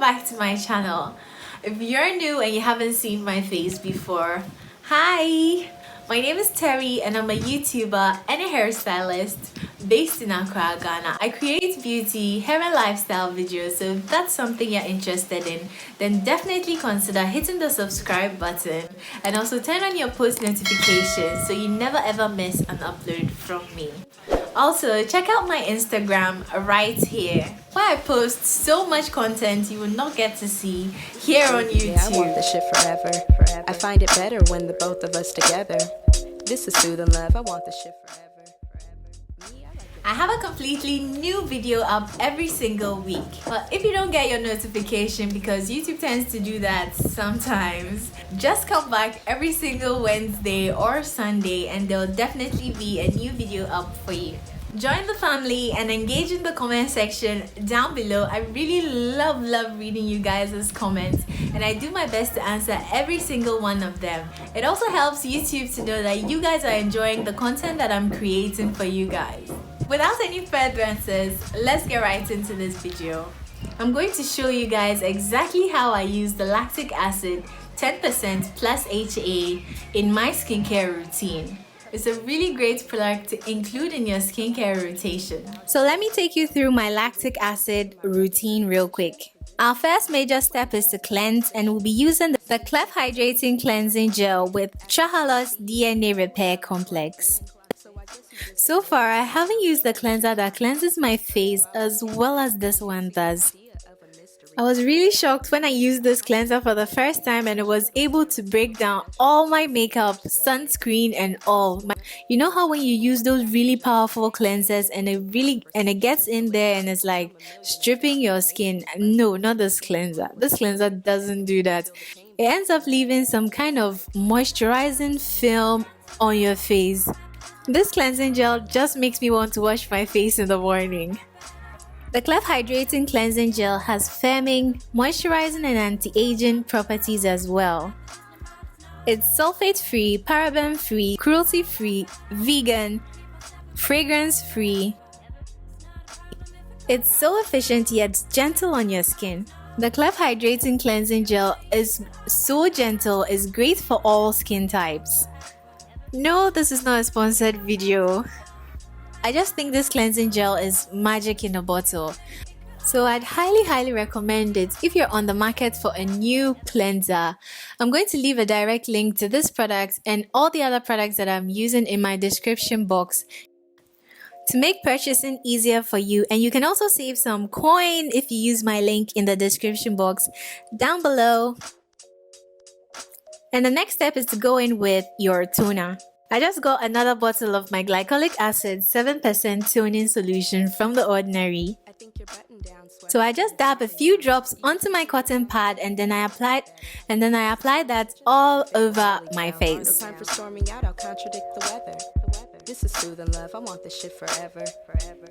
back to my channel. If you're new and you haven't seen my face before, hi! My name is Terrie and I'm a YouTuber and a hairstylist based in Accra, Ghana. I create beauty, hair and lifestyle videos, so if that's something you're interested in, then definitely consider hitting the subscribe button and also turn on your post notifications so you never ever miss an upload from me. Also, check out my Instagram right here, where I post so much content you will not get to see here on YouTube. Yeah, I want this shit forever. I find it better when the both of us together. This is soothing love. I want this shit forever. I have a completely new video up every single week. But if you don't get your notification, because YouTube tends to do that sometimes, just come back every single Wednesday or Sunday and there'll definitely be a new video up for you. Join the family and engage in the comment section down below. I really love reading you guys' comments and I do my best to answer every single one of them. It also helps YouTube to know that you guys are enjoying the content that I'm creating for you guys. Without any further answers, let's get right into this video. I'm going to show you guys exactly how I use the lactic acid 10% plus HA in my skincare routine. It's a really great product to include in your skincare rotation. So let me take you through my lactic acid routine real quick. Our first major step is to cleanse, and we'll be using the Clef Hydrating Cleansing Gel with Trahalo's DNA Repair Complex. So far, I haven't used the cleanser that cleanses my face as well as this one does. I was really shocked when I used this cleanser for the first time and it was able to break down all my makeup, sunscreen and all. You know how when you use those really powerful cleansers and it gets in there and it's like stripping your skin? No, not this cleanser. This cleanser doesn't do that. It ends up leaving some kind of moisturizing film on your face. This cleansing gel just makes me want to wash my face in the morning. The Clef Hydrating Cleansing Gel has firming, moisturizing and anti-aging properties as well. It's sulfate-free, paraben-free, cruelty-free, vegan, fragrance-free. It's so efficient yet gentle on your skin. The Clef Hydrating Cleansing Gel is so gentle, it's great for all skin types. No, this is not a sponsored video. I just think this cleansing gel is magic in a bottle. So I'd highly recommend it if you're on the market for a new cleanser. I'm going to leave a direct link to this product and all the other products that I'm using in my description box to make purchasing easier for you. And you can also save some coin if you use my link in the description box down below. And the next step is to go in with your toner. I just got another bottle of my glycolic acid 7% toning solution from The Ordinary. So I just dab a few drops onto my cotton pad and then I apply that all over my face. This is soothing love. I want this shit forever.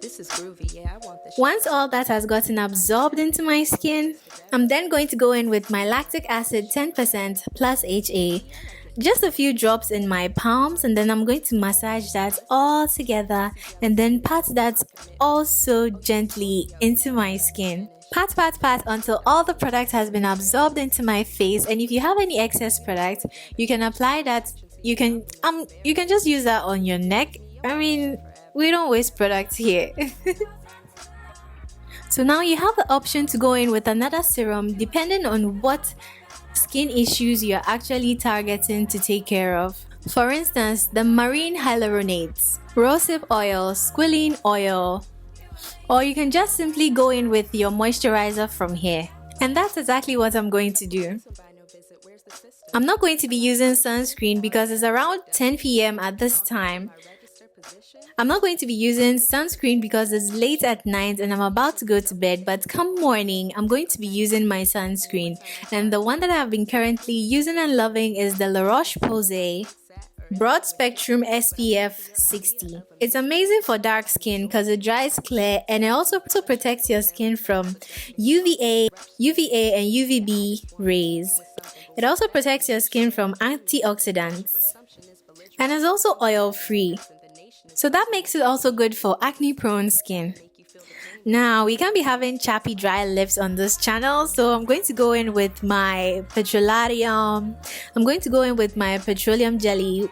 This is groovy. Yeah, I want this shit. Once all that has gotten absorbed into my skin, I'm then going to go in with my lactic acid 10% plus HA. Just a few drops in my palms and then I'm going to massage that all together and then pat that also gently into my skin. Pat until all the product has been absorbed into my face, and if you have any excess product, you can apply that. You can just use that on your neck. I mean, we don't waste products here. So now you have the option to go in with another serum depending on what skin issues you're actually targeting to take care of. For instance, the marine hyaluronates, rosehip oil, squalene oil, or you can just simply go in with your moisturizer from here. And that's exactly what I'm going to do. I'm not going to be using sunscreen because it's around 10 p.m. at this time. I'm not going to be using sunscreen because it's late at night and I'm about to go to bed, but come morning, I'm going to be using my sunscreen. And the one that I've been currently using and loving is the La Roche-Posay Broad Spectrum SPF 60. It's amazing for dark skin because it dries clear and it also protects your skin from UVA and UVB rays. It also protects your skin from antioxidants and is also oil-free. So that makes it also good for acne-prone skin. Now, we can't be having chappy dry lips on this channel, so I'm going to go in with my petrolarium. I'm going to go in with my petroleum jelly.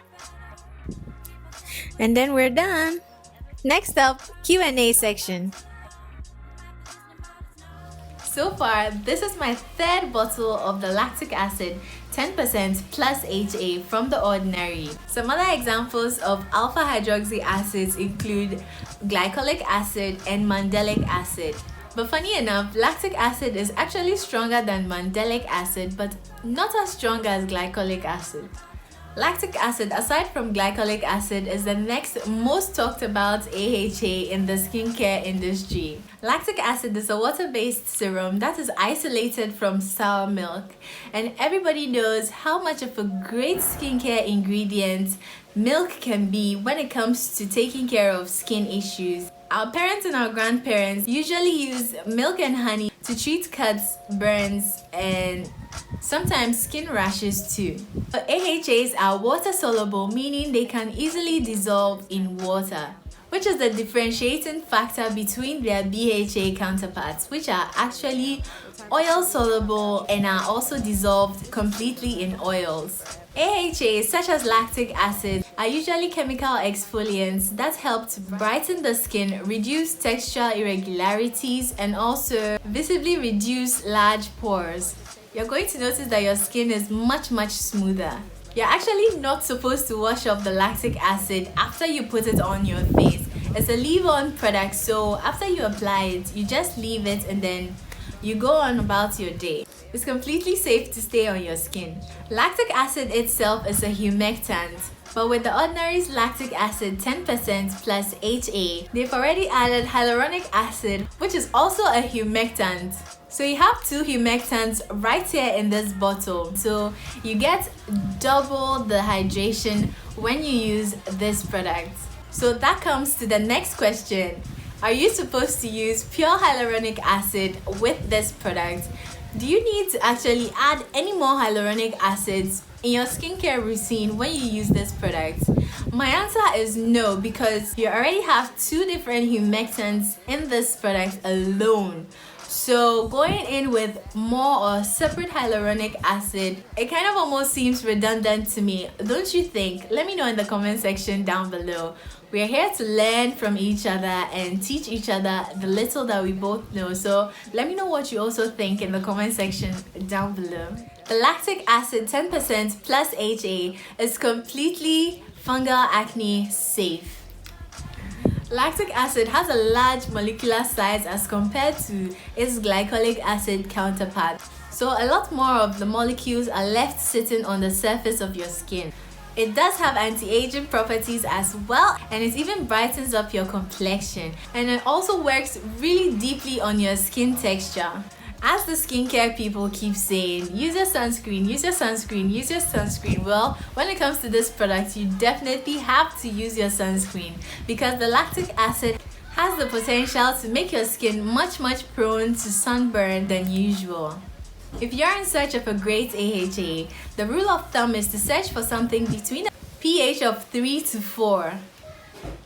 And then we're done. Next up, Q&A section. So far, this is my third bottle of the lactic acid 10% plus HA from The Ordinary. Some other examples of alpha hydroxy acids include glycolic acid and mandelic acid. But funny enough, lactic acid is actually stronger than mandelic acid, but not as strong as glycolic acid. Lactic acid, aside from glycolic acid, is the next most talked about AHA in the skincare industry. Lactic acid is a water-based serum that is isolated from sour milk, and everybody knows how much of a great skincare ingredient milk can be when it comes to taking care of skin issues. Our parents and our grandparents usually use milk and honey to treat cuts, burns, and sometimes skin rashes too. But AHAs are water soluble, meaning they can easily dissolve in water, which is the differentiating factor between their BHA counterparts, which are actually oil soluble and are also dissolved completely in oils. AHAs such as lactic acid are usually chemical exfoliants that help to brighten the skin, reduce texture irregularities, and also visibly reduce large pores. You're going to notice that your skin is much smoother. You're actually not supposed to wash off the lactic acid after you put it on your face. It's a leave-on product, so after you apply it, you just leave it and then you go on about your day. It's completely safe to stay on your skin. Lactic acid itself is a humectant, but with The Ordinary's lactic acid 10% plus HA, they've already added hyaluronic acid, which is also a humectant. So you have two humectants right here in this bottle. So you get double the hydration when you use this product. So that comes to the next question. Are you supposed to use pure hyaluronic acid with this product? Do you need to actually add any more hyaluronic acids in your skincare routine when you use this product? My answer is no, because you already have two different humectants in this product alone. So going in with more or separate hyaluronic acid, it kind of almost seems redundant to me, don't you think? Let me know in the comment section down below. We're here to learn from each other and teach each other the little that we both know. So let me know what you also think in the comment section down below. The lactic acid 10% plus HA is completely fungal acne safe. Lactic acid has a large molecular size as compared to its glycolic acid counterpart, so a lot more of the molecules are left sitting on the surface of your skin. It does have anti-aging properties as well, and it even brightens up your complexion, and it also works really deeply on your skin texture. As the skincare people keep saying, use your sunscreen, use your sunscreen, use your sunscreen. Well, when it comes to this product, you definitely have to use your sunscreen, because the lactic acid has the potential to make your skin much prone to sunburn than usual. If you're in search of a great AHA, the rule of thumb is to search for something between a pH of 3 to 4.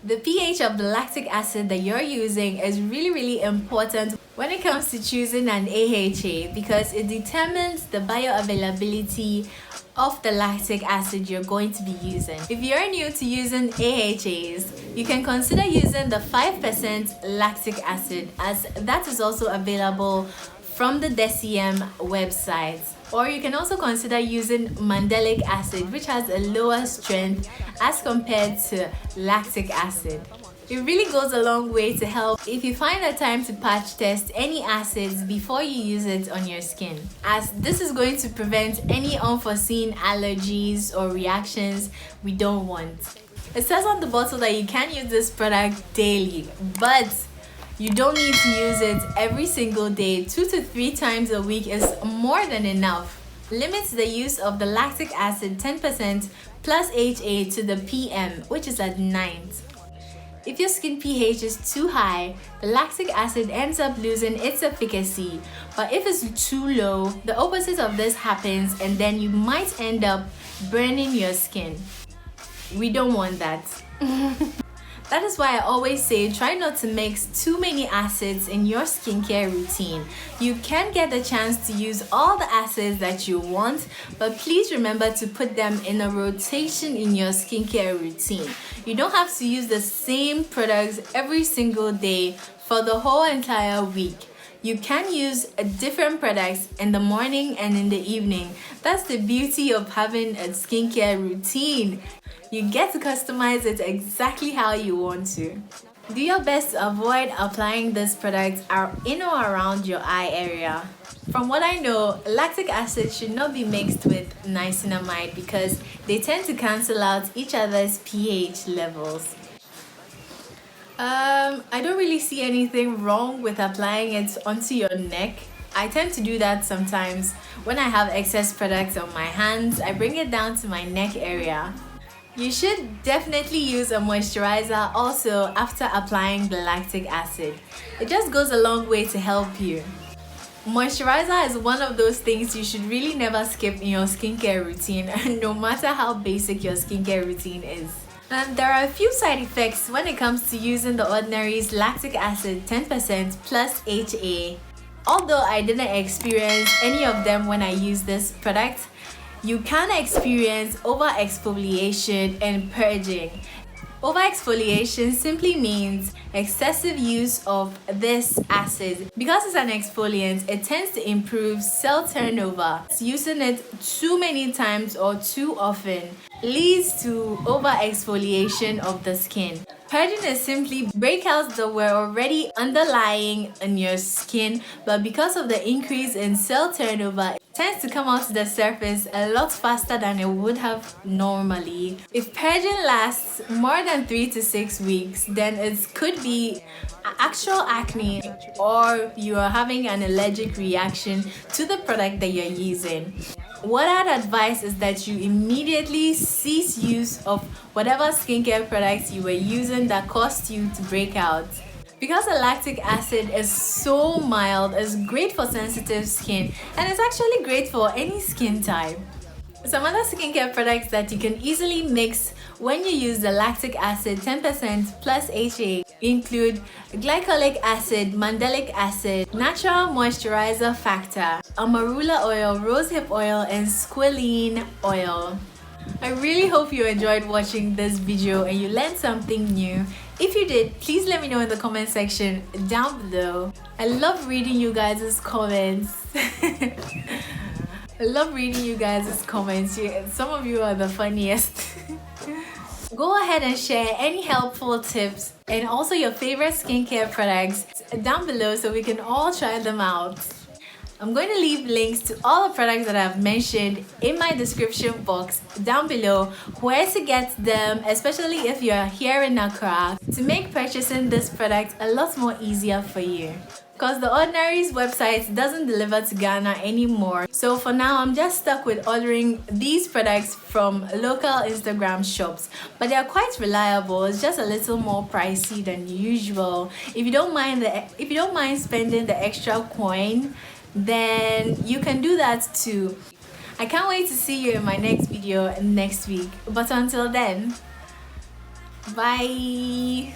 The pH of the lactic acid that you're using is really important when it comes to choosing an AHA, because it determines the bioavailability of the lactic acid you're going to be using. If you're new to using AHAs, you can consider using the 5% lactic acid, as that is also available from the DECIEM website. Or you can also consider using mandelic acid, which has a lower strength as compared to lactic acid. It really goes a long way to help if you find the time to patch test any acids before you use it on your skin, as this is going to prevent any unforeseen allergies or reactions we don't want. It says on the bottle that you can use this product daily, but you don't need to use it every single day. 2 to 3 times a week is more than enough. Limit the use of the lactic acid 10% plus HA to the PM, which is at night. If your skin pH is too high, the lactic acid ends up losing its efficacy. But if it's too low, the opposite of this happens, and then you might end up burning your skin. We don't want that. That is why I always say try not to mix too many acids in your skincare routine. You can get the chance to use all the acids that you want, but please remember to put them in a rotation in your skincare routine. You don't have to use the same products every single day for the whole entire week. You can use different products in the morning and in the evening. That's the beauty of having a skincare routine. You get to customize it exactly how you want to. Do your best to avoid applying this product in or around your eye area. From what I know, lactic acid should not be mixed with niacinamide because they tend to cancel out each other's pH levels. I don't really see anything wrong with applying it onto your neck. I tend to do that sometimes. When I have excess products on my hands, I bring it down to my neck area. You should definitely use a moisturizer also after applying the lactic acid. It just goes a long way to help you. Moisturizer is one of those things you should really never skip in your skincare routine, no matter how basic your skincare routine is. And there are a few side effects when it comes to using the Ordinary's lactic acid 10% plus HA. Although I didn't experience any of them when I used this product, you can experience over-exfoliation and purging. Over-exfoliation simply means excessive use of this acid. Because it's an exfoliant, it tends to improve cell turnover. Using it too many times or too often leads to over-exfoliation of the skin. Purging is simply breakouts that were already underlying in your skin, but because of the increase in cell turnover, it tends to come out to the surface a lot faster than it would have normally. If purging lasts more than 3 to 6 weeks, then it could be actual acne or you are having an allergic reaction to the product that you're using. What I'd advise is that you immediately cease use of whatever skincare products you were using that caused you to break out. Because the lactic acid is so mild, it's great for sensitive skin and it's actually great for any skin type. Some other skincare products that you can easily mix when you use the lactic acid 10% plus HA include glycolic acid, mandelic acid, natural moisturizer factor, amarula oil, rosehip oil, and squalene oil. I really hope you enjoyed watching this video and you learned something new. If you did, please let me know in the comment section down below. I love reading you guys' comments. I love reading you guys' comments. Some of you are the funniest. Go ahead and share any helpful tips and also your favorite skincare products down below so we can all try them out. I'm going to leave links to all the products that I've mentioned in my description box down below, where to get them, especially if you're here in Accra, to make purchasing this product a lot more easier for you. Because the Ordinary's website doesn't deliver to Ghana anymore. So for now, I'm just stuck with ordering these products from local Instagram shops. But they are quite reliable. It's just a little more pricey than usual. If you don't mind spending the extra coin, then you can do that too. I can't wait to see you in my next video next week. But until then, bye.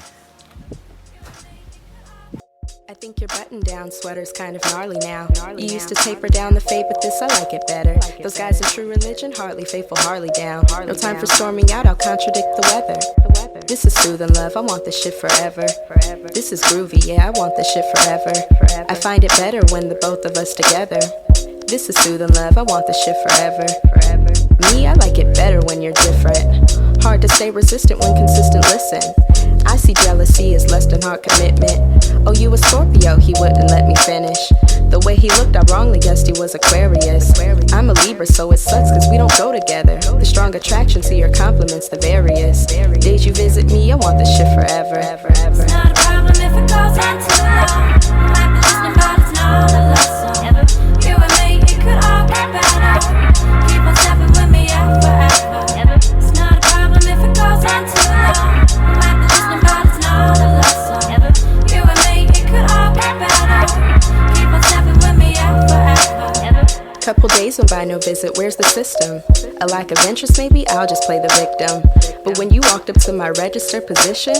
I think your button-down sweater's kind of gnarly now. You used to taper down the fade, but this I like it better. Those guys in True Religion, hardly faithful, hardly down. No time for storming out, I'll contradict the weather. This is soothing love, I want this shit forever. This is groovy, yeah, I want this shit forever. I find it better when the both of us together. This is soothing love, I want this shit forever. Me, I like it better when you're different. Hard to stay resistant when consistent, listen. I see jealousy as less than hard commitment. Oh, you a Scorpio, he wouldn't let me finish. The way he looked, I wrongly guessed he was Aquarius. I'm a Libra, so it sucks cause we don't go together. The strong attraction to your compliments, the various days you visit me, I want this shit forever. It's not a problem if it goes on too long. Might be listening, but it's not a lesson. You and me, it could all get better. Keep on stepping with me, yeah, forever. It's not a problem if it goes on too long. Might be listening, but it's not a lesson. You and me, it could all get better. Keep on stepping with me, yeah, forever. Couple days went by, no visit, where's the system? A lack of interest, maybe I'll just play the victim. But when you walked up to my register position,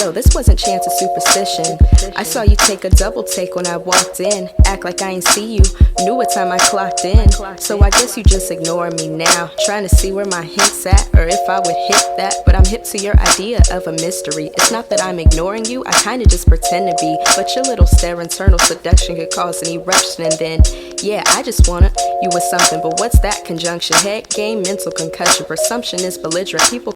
yo, this wasn't chance or superstition. I saw you take a double take when I walked in. Act like I ain't see you, knew what time I clocked in. So I guess you just ignoring me now, trying to see where my hints at, or if I would hit that. But I'm hip to your idea of a mystery. It's not that I'm ignoring you, I kinda just pretend to be. But your little stare internal seduction could cause an eruption. And then, yeah, I just wanna you with something. But what's that conjunction? Head game, mental concussion, presumption is belligerent.